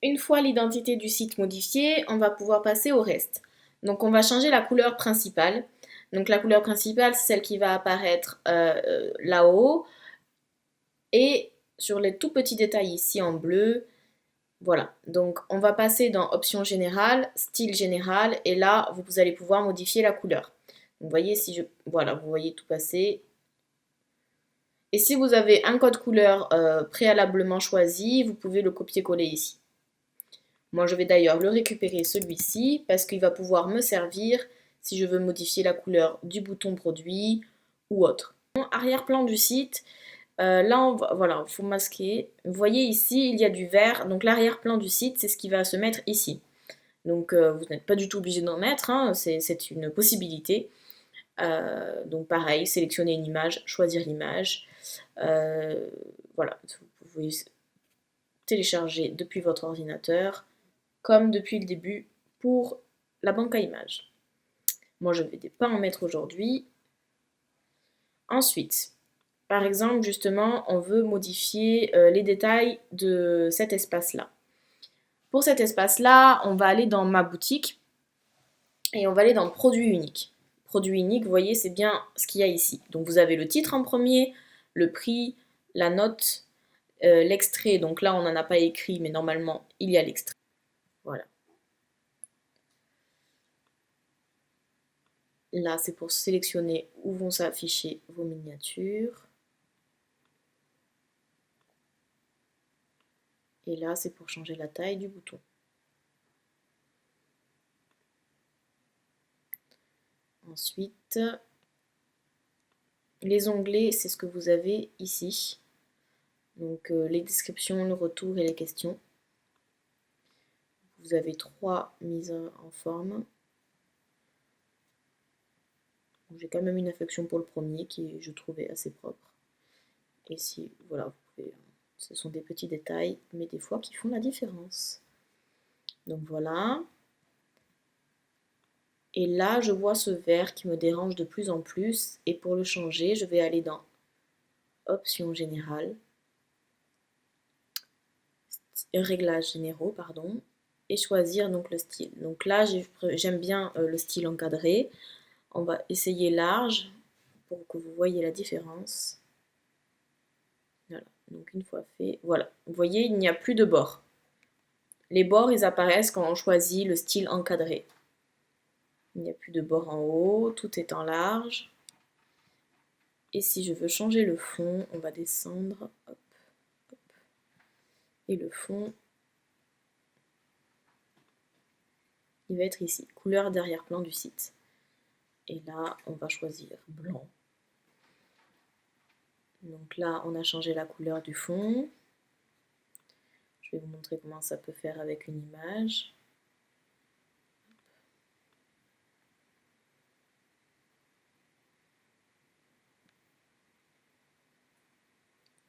Une fois l'identité du site modifiée, on va pouvoir passer au reste. Donc on va changer la couleur principale. Donc la couleur principale, c'est celle qui va apparaître là-haut. Et sur les tout petits détails ici en bleu, voilà. Donc on va passer dans option générale, style général, et là vous allez pouvoir modifier la couleur. Vous voyez si je. Voilà, vous voyez tout passer. Et si vous avez un code couleur préalablement choisi, vous pouvez le copier-coller ici. Moi, je vais d'ailleurs le récupérer celui-ci parce qu'il va pouvoir me servir si je veux modifier la couleur du bouton produit ou autre. Arrière-plan du site, là, voilà, il faut masquer. Vous voyez ici, il y a du vert. Donc l'arrière-plan du site, c'est ce qui va se mettre ici. Donc vous n'êtes pas du tout obligé d'en mettre, hein, c'est une possibilité. Donc pareil, sélectionner une image, choisir l'image. Voilà, vous pouvez télécharger depuis votre ordinateur comme depuis le début pour la banque à images. Moi, je ne vais pas en mettre aujourd'hui. Ensuite, par exemple, justement, on veut modifier les détails de cet espace-là. Pour cet espace-là, on va aller dans ma boutique et on va aller dans produit unique. Produit unique, vous voyez, c'est bien ce qu'il y a ici. Donc vous avez le titre en premier, le prix, la note, l'extrait. Donc là, on n'en a pas écrit, mais normalement, il y a l'extrait. Voilà. Là, c'est pour sélectionner où vont s'afficher vos miniatures. Et là, c'est pour changer la taille du bouton. Ensuite, les onglets, c'est ce que vous avez ici. Donc les descriptions, le retour et les questions. Vous avez 3 mises en forme. J'ai quand même une affection pour le premier qui je trouvais assez propre. Et si, voilà, vous pouvez, ce sont des petits détails, mais des fois qui font la différence. Donc voilà. Et là, je vois ce vert qui me dérange de plus en plus. Et pour le changer, je vais aller dans Options générales. Réglages généraux, pardon. Et choisir donc le style. Donc là, j'aime bien le style encadré. On va essayer large pour que vous voyez la différence. Voilà, donc une fois fait, voilà. Vous voyez, il n'y a plus de bords. Les bords, ils apparaissent quand on choisit le style encadré. Il n'y a plus de bords en haut, tout est en large. Et si je veux changer le fond, on va descendre, hop, hop. Et le fond, il va être ici, couleur d'arrière-plan du site. Et là, on va choisir blanc. Donc là, on a changé la couleur du fond. Je vais vous montrer comment ça peut faire avec une image.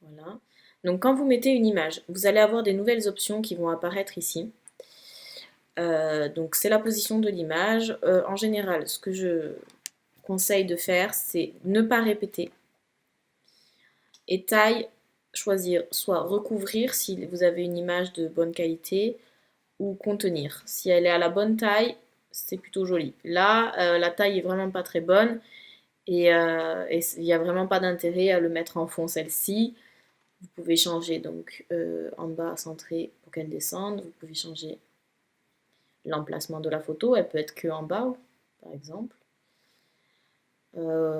Voilà. Donc quand vous mettez une image, vous allez avoir des nouvelles options qui vont apparaître ici. Donc c'est la position de l'image. En général, ce que je conseille de faire, c'est ne pas répéter. Et taille, choisir soit recouvrir si vous avez une image de bonne qualité ou contenir. Si elle est à la bonne taille, c'est plutôt joli. Là, la taille est vraiment pas très bonne et il n'y a vraiment pas d'intérêt à le mettre en fond celle-ci. Vous pouvez changer donc en bas centré pour qu'elle descende. Vous pouvez changer l'emplacement de la photo. Elle peut être que en bas, par exemple.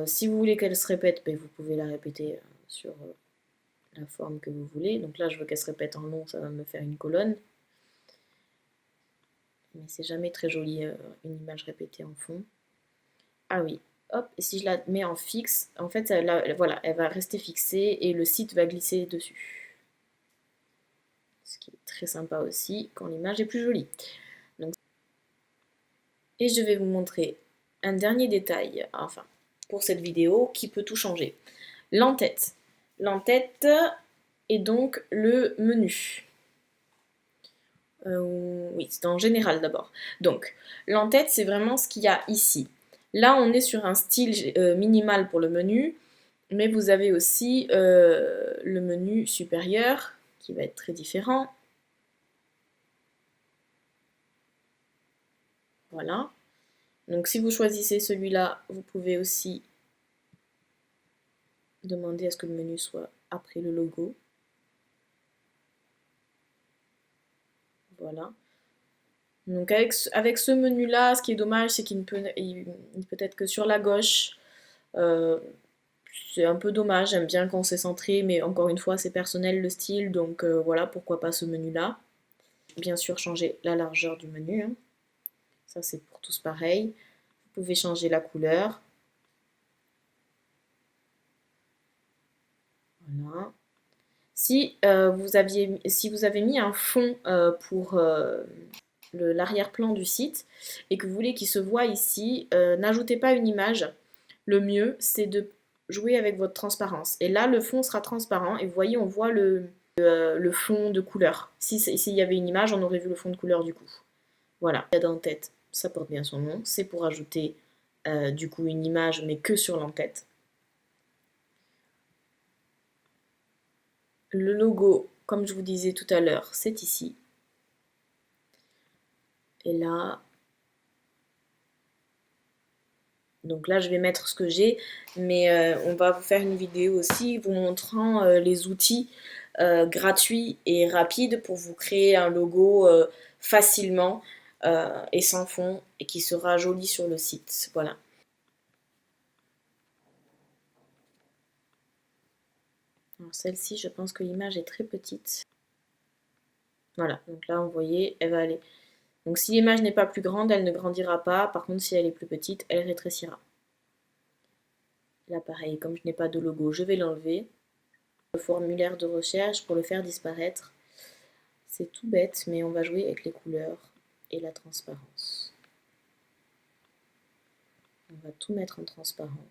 Si vous voulez qu'elle se répète, ben, vous pouvez la répéter sur la forme que vous voulez. Donc là, je veux qu'elle se répète en long, ça va me faire une colonne. Mais c'est jamais très joli une image répétée en fond. Ah oui, hop, et si je la mets en fixe, en fait, voilà, elle va rester fixée et le site va glisser dessus. Ce qui est très sympa aussi quand l'image est plus jolie. Donc, et je vais vous montrer un dernier détail, enfin, pour cette vidéo, qui peut tout changer. L'en-tête. L'en-tête est donc le menu. Oui, c'est en général d'abord. Donc, l'en-tête, c'est vraiment ce qu'il y a ici. Là, on est sur un style minimal pour le menu, mais vous avez aussi le menu supérieur, qui va être très différent. Voilà. Donc si vous choisissez celui-là, vous pouvez aussi demander à ce que le menu soit après le logo. Voilà. Donc avec ce menu-là, ce qui est dommage, c'est qu'il ne peut être que sur la gauche. Euh, c'est un peu dommage, j'aime bien quand c'est centré, mais encore une fois, c'est personnel le style, donc voilà, pourquoi pas ce menu-là. Bien sûr, changer la largeur du menu, hein. Ça c'est pour tous pareil. Vous pouvez changer la couleur. Voilà. Si vous avez mis un fond pour l'arrière-plan du site et que vous voulez qu'il se voit ici, n'ajoutez pas une image. Le mieux, c'est de jouer avec votre transparence. Et là, le fond sera transparent et vous voyez, on voit le fond de couleur. S'il y avait une image, on aurait vu le fond de couleur du coup. Voilà, il y a d'en-tête, ça porte bien son nom. C'est pour ajouter du coup une image, mais que sur l'en-tête. Le logo, comme je vous disais tout à l'heure, c'est ici. Et là, donc là je vais mettre ce que j'ai, mais on va vous faire une vidéo aussi vous montrant les outils gratuits et rapides pour vous créer un logo facilement et sans fond et qui sera joli sur le site. Voilà. Alors celle-ci, je pense que l'image est très petite. Voilà, donc là, vous voyez, elle va aller. Donc si l'image n'est pas plus grande, elle ne grandira pas. Par contre, si elle est plus petite, elle rétrécira. Là, pareil, comme je n'ai pas de logo, je vais l'enlever. Le formulaire de recherche pour le faire disparaître. C'est tout bête, mais on va jouer avec les couleurs et la transparence. On va tout mettre en transparent.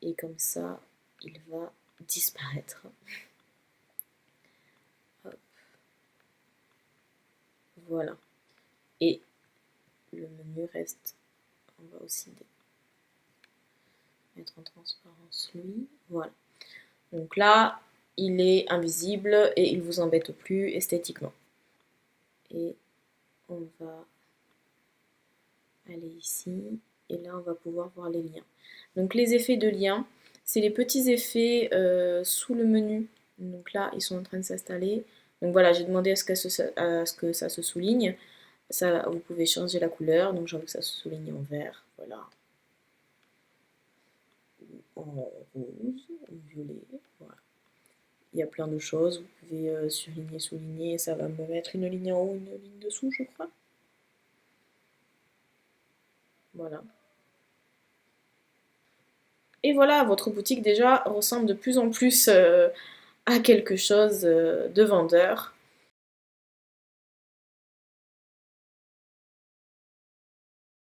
Et comme ça, il va disparaître. Hop. Voilà. Et le menu reste. On va aussi mettre en transparence lui. Voilà. Donc là, il est invisible et il ne vous embête plus esthétiquement. Et on va aller ici. Et là, on va pouvoir voir les liens. Donc les effets de liens, c'est les petits effets sous le menu. Donc là, ils sont en train de s'installer. Donc voilà, j'ai demandé à ce que ça se souligne. Ça, vous pouvez changer la couleur. Donc j'ai envie que ça se souligne en vert. Voilà. En rose, en violet. Voilà. Il y a plein de choses. Vous pouvez surligner, souligner. Ça va me mettre une ligne en haut, une ligne dessous, je crois. Voilà. Et voilà, votre boutique déjà ressemble de plus en plus à quelque chose de vendeur.